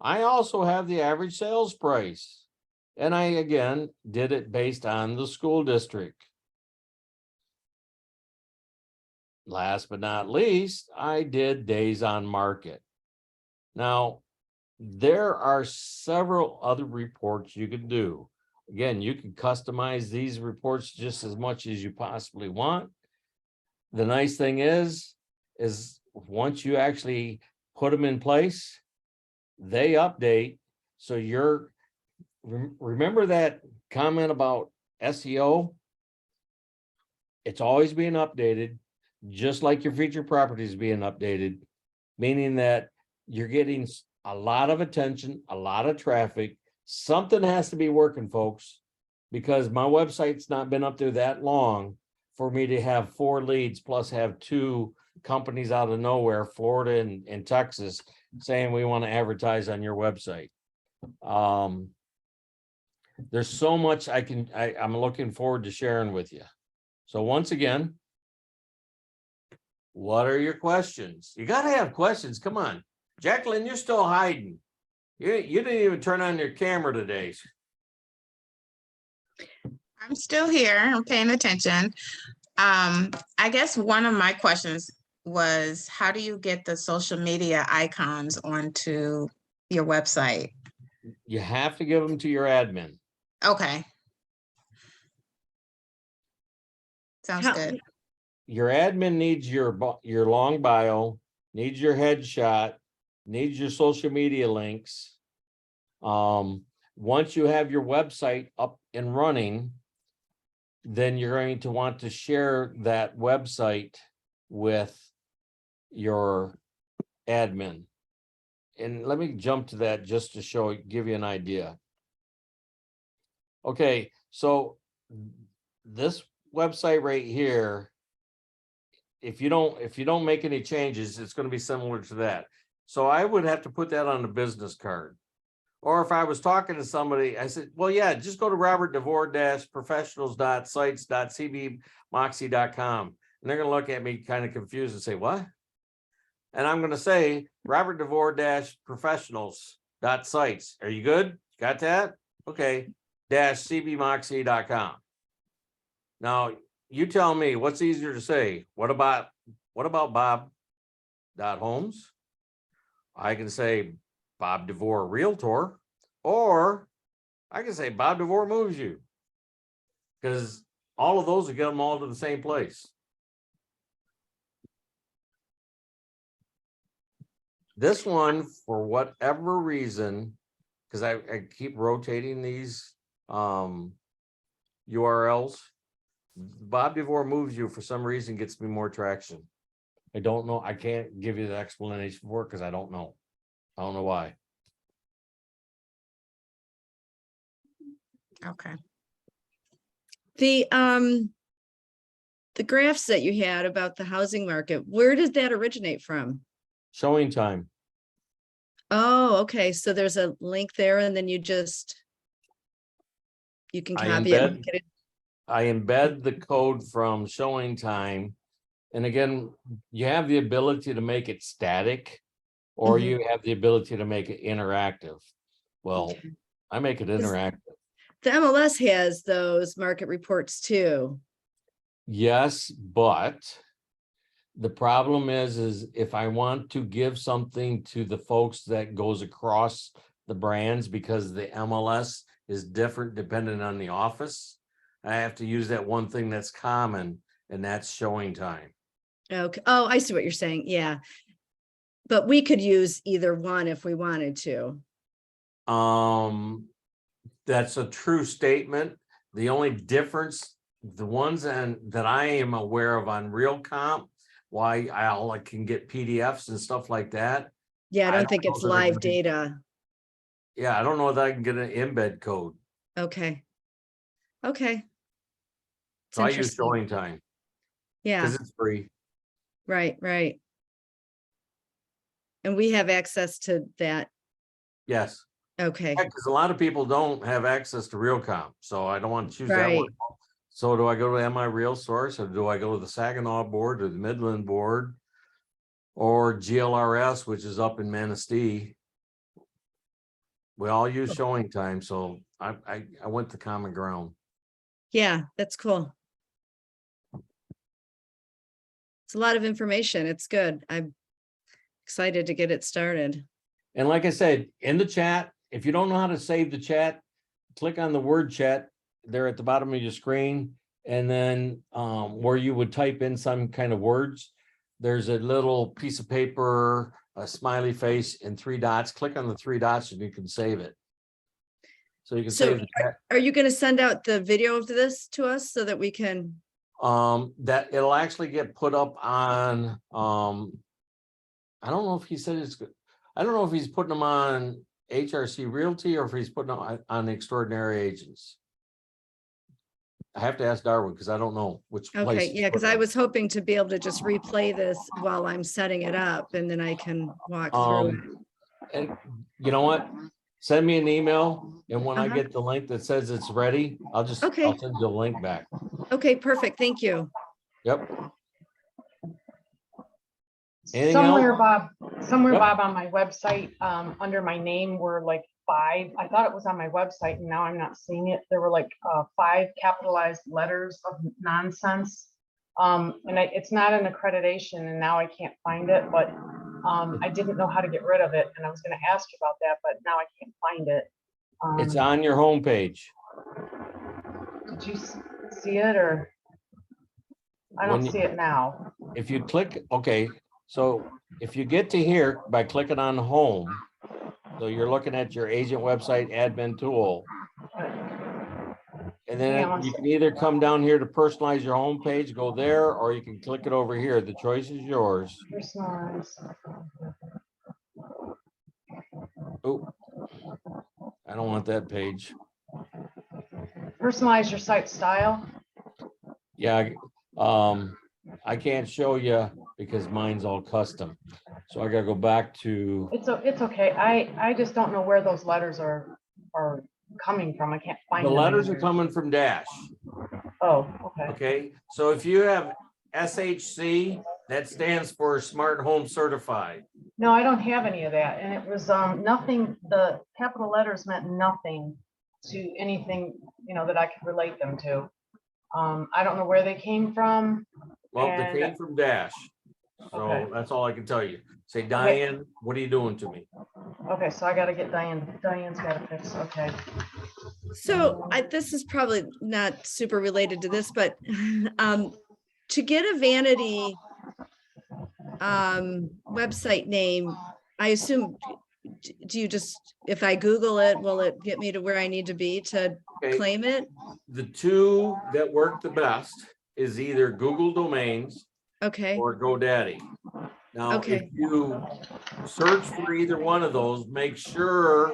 Speaker 1: I also have the average sales price, and I again did it based on the school district. Last but not least, I did days on market. Now, there are several other reports you can do. Again, you can customize these reports just as much as you possibly want. The nice thing is once you actually put them in place, they update. So remember that comment about SEO? It's always being updated, just like your featured properties being updated, meaning that you're getting a lot of attention, a lot of traffic. Something has to be working, folks, because my website's not been up there that long for me to have 4 leads plus have 2 companies out of nowhere, Florida and Texas, saying we want to advertise on your website. There's so much I'm looking forward to sharing with you. So once again, what are your questions? You got to have questions. Come on. Jacqueline, you're still hiding. You didn't even turn on your camera today.
Speaker 3: I'm still here. I'm paying attention. I guess one of my questions was, how do you get the social media icons onto your website?
Speaker 1: You have to give them to your admin.
Speaker 3: Okay. Sounds good.
Speaker 1: Your admin needs your long bio, needs your headshot, needs your social media links. Once you have your website up and running, then you're going to want to share that website with your admin. And let me jump to that just to give you an idea. Okay, so this website right here, if you don't make any changes, it's going to be similar to that. So I would have to put that on a business card. Or if I was talking to somebody, I said, well, yeah, just go to robertdevore-professionals.cbmoxie.com. And they're going to look at me kind of confused and say, what? And I'm going to say robertdevore-professionals.sites. Are you good? Got that? Okay. -cbmoxie.com. Now you tell me what's easier to say. What about Bob.Holmes? I can say Bob DeVore Realtor, or I can say Bob DeVore Moves You, because all of those will get them all to the same place. This one, for whatever reason, because I keep rotating these URLs, Bob DeVore Moves You for some reason gets me more traction. I don't know. I can't give you the explanation for it because I don't know. I don't know why.
Speaker 3: Okay.
Speaker 4: The graphs that you had about the housing market, where did that originate from?
Speaker 1: Showing time.
Speaker 4: Oh, okay, so there's a link there and then you can
Speaker 1: I
Speaker 4: copy it. and
Speaker 1: embed-
Speaker 4: get it.
Speaker 1: I embed the code from Showing Time. And again, you have the ability to make it static, or
Speaker 4: Mhm.
Speaker 1: you have the ability to make it interactive. Well,
Speaker 4: Okay.
Speaker 1: I make it
Speaker 4: Is-
Speaker 1: interactive.
Speaker 4: The MLS has those market reports too.
Speaker 1: Yes, but the problem is if I want to give something to the folks that goes across the brands, because the MLS is different depending on the office, I have to use that one thing that's common, and that's Showing Time.
Speaker 4: Okay, oh, I see what you're saying, yeah. But we could use either one if we wanted to.
Speaker 1: That's a true statement. The only difference, the ones that I am aware of on Real Comp, why I can get PDFs and stuff like that.
Speaker 4: Yeah, I
Speaker 1: I
Speaker 4: don't
Speaker 1: don't
Speaker 4: think
Speaker 1: know
Speaker 4: it's
Speaker 1: that I
Speaker 4: live
Speaker 1: can-
Speaker 4: data.
Speaker 1: Yeah, I don't know that I can get an embed code.
Speaker 4: Okay. Okay. It's
Speaker 1: So I use
Speaker 4: interesting.
Speaker 1: Showing Time
Speaker 4: Yeah,
Speaker 1: because it's free.
Speaker 4: right, right. And we have access to that.
Speaker 1: Yes,
Speaker 4: Okay,
Speaker 1: because a lot of people don't have access to Real Comp, so I don't want to choose that one.
Speaker 4: right.
Speaker 1: So do I go to MI Real Source, or do I go to the Saginaw board or the Midland board? Or GLRS, which is up in Manistee. We all use Showing Time, so I went to common ground.
Speaker 4: Yeah, that's cool. It's a lot of information. It's good. I'm excited to get it started.
Speaker 1: And like I said, in the chat, if you don't know how to save the chat, click on the word chat there at the bottom of your screen. And then where you would type in some kind of words, there's a little piece of paper, a smiley face, and 3 dots. Click on the 3 dots and you can save it. So you can
Speaker 4: So
Speaker 1: save the chat.
Speaker 4: are you going to send out the video of this to us so that we can?
Speaker 1: That it'll actually get put up on, I don't know if he said it's good. I don't know if he's putting them on HRC Realty or if he's putting them on Extraordinary Agents. I have to ask Darwin because I don't know which place.
Speaker 4: Okay,
Speaker 1: he's
Speaker 4: yeah, because
Speaker 1: putting
Speaker 4: I
Speaker 1: them.
Speaker 4: was hoping to be able to just replay this while I'm setting it up and then I can walk through it.
Speaker 1: And you know what? Send me an email, and when I
Speaker 4: Uh-huh.
Speaker 1: get the link that says it's ready, I'll
Speaker 4: Okay.
Speaker 1: send you a link back.
Speaker 4: Okay, perfect. Thank you.
Speaker 1: Yep. Anything
Speaker 2: Somewhere,
Speaker 1: else?
Speaker 2: Somewhere,
Speaker 1: Yep.
Speaker 2: Bob, on my website, under my name were like 5, I thought it was on my website and now I'm not seeing it. There were like 5 capitalized letters of nonsense. And it's not an accreditation and now I can't find it, but I didn't know how to get rid of it. And I was gonna ask you about that, but now I can't find it.
Speaker 1: It's on your homepage.
Speaker 2: Did you see it or? I don't
Speaker 1: When you-
Speaker 2: see it now.
Speaker 1: If you click, okay, so if you get to here by clicking on home, so you're looking at your agent website admin tool. And
Speaker 2: Hang on
Speaker 1: then
Speaker 2: one
Speaker 1: you can either come down here to personalize your homepage, go there, or you can click it over here. The choice is yours.
Speaker 2: Personalized.
Speaker 1: Oh, I don't want that page.
Speaker 2: Personalize your site style.
Speaker 1: Yeah, I can't show you because mine's all custom. So I gotta go back to,
Speaker 2: It's okay. I just don't know where those letters are coming from. I can't find
Speaker 1: the
Speaker 2: them.
Speaker 1: letters are
Speaker 2: anywhere.
Speaker 1: coming from Dash.
Speaker 2: Oh, okay.
Speaker 1: Okay, so if you have SHC, that stands for Smart Home Certified.
Speaker 2: No, I don't have any of that. And it was nothing, the capital letters meant nothing to anything, that I could relate them to. I don't know where they came from.
Speaker 1: Well, they
Speaker 2: And-
Speaker 1: came from Dash. So
Speaker 2: Okay.
Speaker 1: that's all I can tell you. Say, Diane, what are you doing to me?
Speaker 2: Okay, so I gotta get Diane. Diane's gotta fix, okay.
Speaker 4: So this is probably not super related to this, but to get a vanity website name, I assume, do you just, if I Google it, will it get me to where I need to be to
Speaker 1: Okay,
Speaker 4: claim it?
Speaker 1: the two that work the best is either Google Domains
Speaker 4: Okay,
Speaker 1: or GoDaddy. Now, if
Speaker 4: Okay.
Speaker 1: you search for either one of those, make sure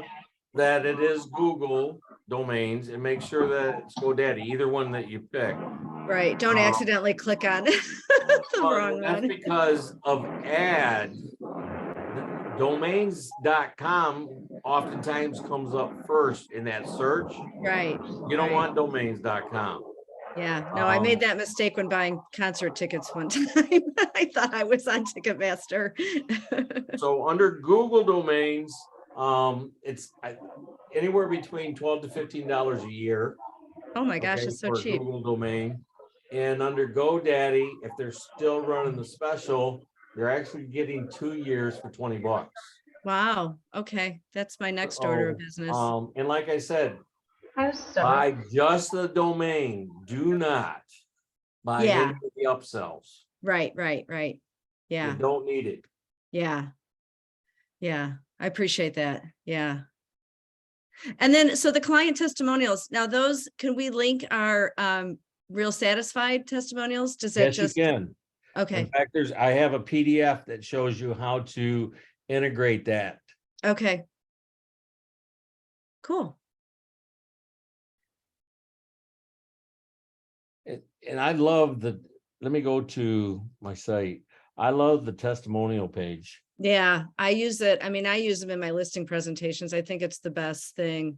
Speaker 1: that it is Google Domains and make sure that it's GoDaddy, either one that you pick.
Speaker 4: right. Don't accidentally click on the
Speaker 1: Well,
Speaker 4: wrong
Speaker 1: that's
Speaker 4: one.
Speaker 1: because of ads. domains.com oftentimes comes up first in that search.
Speaker 4: Right.
Speaker 1: You don't
Speaker 4: right.
Speaker 1: want domains.com.
Speaker 4: Yeah, no, I made
Speaker 1: Um,
Speaker 4: that mistake when buying concert tickets one time. I thought I was on Ticketmaster.
Speaker 1: So under Google domains, it's anywhere between $12 to $15 a year.
Speaker 4: Oh my gosh,
Speaker 1: okay,
Speaker 4: it's so
Speaker 1: for a
Speaker 4: cheap.
Speaker 1: Google domain. And under GoDaddy, if they're still running the special, you're actually getting 2 years for $20.
Speaker 4: Wow, okay, that's my next order of
Speaker 1: So,
Speaker 4: business.
Speaker 1: And like I said,
Speaker 2: Hi, Debbie.
Speaker 1: buy just the domain. Do not buy
Speaker 4: Yeah.
Speaker 1: into the upsells.
Speaker 4: Right.
Speaker 1: You
Speaker 4: Yeah,
Speaker 1: don't need it.
Speaker 4: yeah. Yeah, I appreciate that. Yeah. And then, so the client testimonials, now those, can we link our real satisfied testimonials? Does that
Speaker 1: Yes, you
Speaker 4: just,
Speaker 1: can. In
Speaker 4: okay,
Speaker 1: fact, I have a PDF that shows you how to integrate that.
Speaker 4: okay. Cool.
Speaker 1: And I love let me go to my site. I love the testimonial page.
Speaker 4: Yeah, I use it. I mean, I use them in my listing presentations. I think it's the best thing.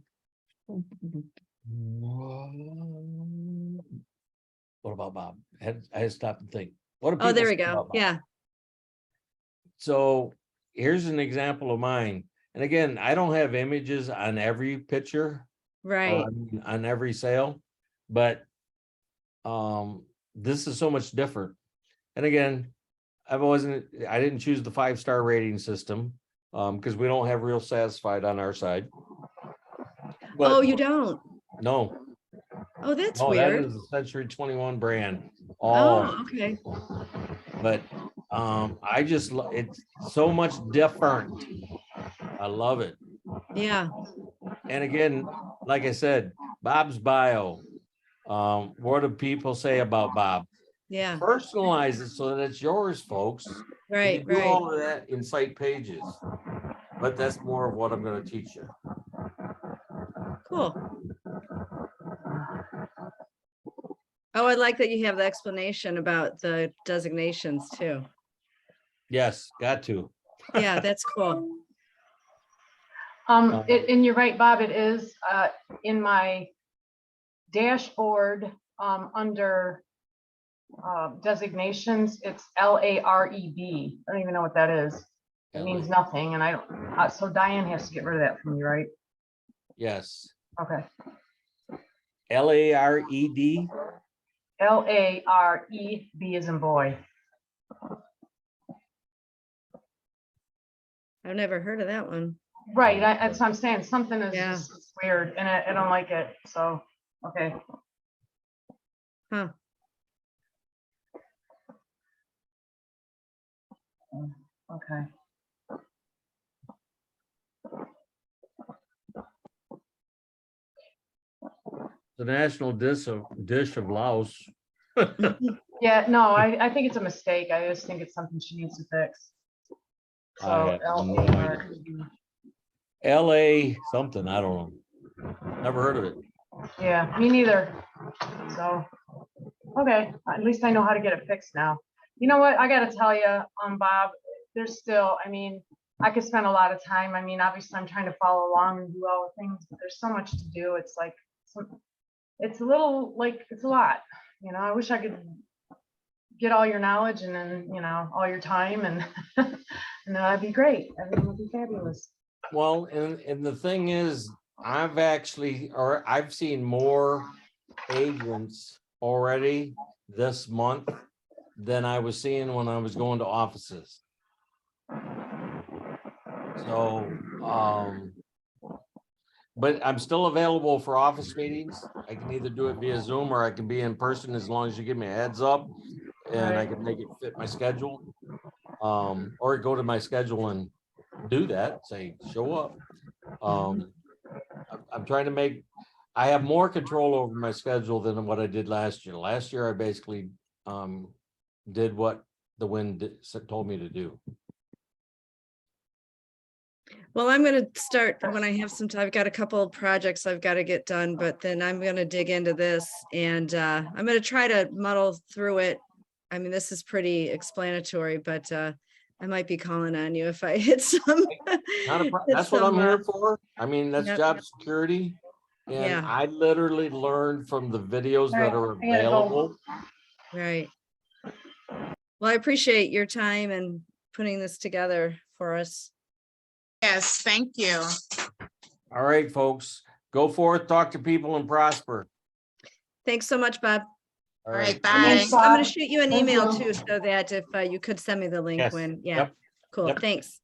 Speaker 1: What about Bob? I had to stop and think. What do
Speaker 4: Oh,
Speaker 1: people
Speaker 4: there we
Speaker 1: say
Speaker 4: go.
Speaker 1: about Bob?
Speaker 4: Yeah,
Speaker 1: So here's an example of mine. And again, I don't have images on every picture or
Speaker 4: right.
Speaker 1: on every sale, but this is so much different. And again, I didn't choose the 5-star rating system because we don't have real satisfied on our side. But
Speaker 4: Oh, you don't?
Speaker 1: no,
Speaker 4: Oh, that's
Speaker 1: no, that
Speaker 4: weird.
Speaker 1: is a Century 21 brand.
Speaker 4: Oh, okay.
Speaker 1: But I just it's so much different. I love it.
Speaker 4: Yeah,
Speaker 1: And again, like I said, Bob's bio. What do people say about Bob?
Speaker 4: yeah,
Speaker 1: Personalize it so that it's yours, folks. You
Speaker 4: right,
Speaker 1: can do
Speaker 4: right.
Speaker 1: all of that in site pages, but that's more of what I'm going to teach you.
Speaker 4: Cool. Oh, I like that you have the explanation about the designations too.
Speaker 1: Yes, got to.
Speaker 4: Yeah, that's cool.
Speaker 2: And you're right, Bob, it is, in my dashboard, under, designations, it's LAREB. I don't even know what that is. It means nothing, and I don't, so Diane has to get rid of that from you, right?
Speaker 1: Yes.
Speaker 2: Okay.
Speaker 1: LARED.
Speaker 2: LAREB as in boy.
Speaker 4: I've never heard of that one.
Speaker 2: Right, that's what I'm saying, something is
Speaker 4: Yeah.
Speaker 2: just weird, and I don't like it, so, okay.
Speaker 4: Huh.
Speaker 2: Okay.
Speaker 1: The national dish of Laos.
Speaker 2: Yeah, no, I think it's a mistake. I just think it's something she needs to fix.
Speaker 1: I
Speaker 2: So
Speaker 1: have no
Speaker 2: LAREB.
Speaker 1: LA something, I don't know. Never heard of it.
Speaker 2: Yeah, me neither. So, okay, at least I know how to get it fixed now. You know what, I gotta tell you, Bob, there's still, I mean, I could spend a lot of time. I mean, obviously I'm trying to follow along and do all the things, but there's so much to do. It's like, it's a little, like, it's a lot, you know, I wish I could get all your knowledge and then, you know, all your time and, and that'd be great. Everything would be fabulous.
Speaker 1: Well, and the thing is, I've seen more agents already this month than I was seeing when I was going to offices. So, but I'm still available for office meetings. I can either do it via Zoom or I can be in person as long as you give me a heads up and I can make it fit my schedule. Or go to my schedule and do that, say, show up. I'm trying to I have more control over my schedule than what I did last year. Last year, I basically did what the wind told me to do.
Speaker 4: Well, I'm going to start when I have some time. I've got a couple of projects I've got to get done, but then I'm going to dig into this and I'm going to try to muddle through it. I mean, this is pretty explanatory, but I might be calling on you if I hit some.
Speaker 1: Not a pro-
Speaker 4: hit
Speaker 1: That's what I'm
Speaker 4: some,
Speaker 1: here for. I mean, that's
Speaker 4: Yep,
Speaker 1: job
Speaker 4: yep.
Speaker 1: security. And
Speaker 4: Yeah.
Speaker 1: I literally learned from the videos that are
Speaker 2: Alright, I gotta go.
Speaker 1: available.
Speaker 4: Right. Well, I appreciate your time and putting this together for us.
Speaker 3: Yes, thank you.
Speaker 1: All right, folks, go forth, talk to people and prosper.
Speaker 4: Thanks so much, Bob.
Speaker 1: All
Speaker 3: All
Speaker 1: right.
Speaker 3: right, bye.
Speaker 2: Thanks,
Speaker 4: I'm gonna
Speaker 2: Bob.
Speaker 4: shoot you an
Speaker 2: Thank
Speaker 4: email
Speaker 2: you.
Speaker 4: too, so that if you could send me the link
Speaker 1: Yes,
Speaker 4: when, yeah,
Speaker 1: yep,
Speaker 4: cool,
Speaker 1: yep.
Speaker 4: thanks.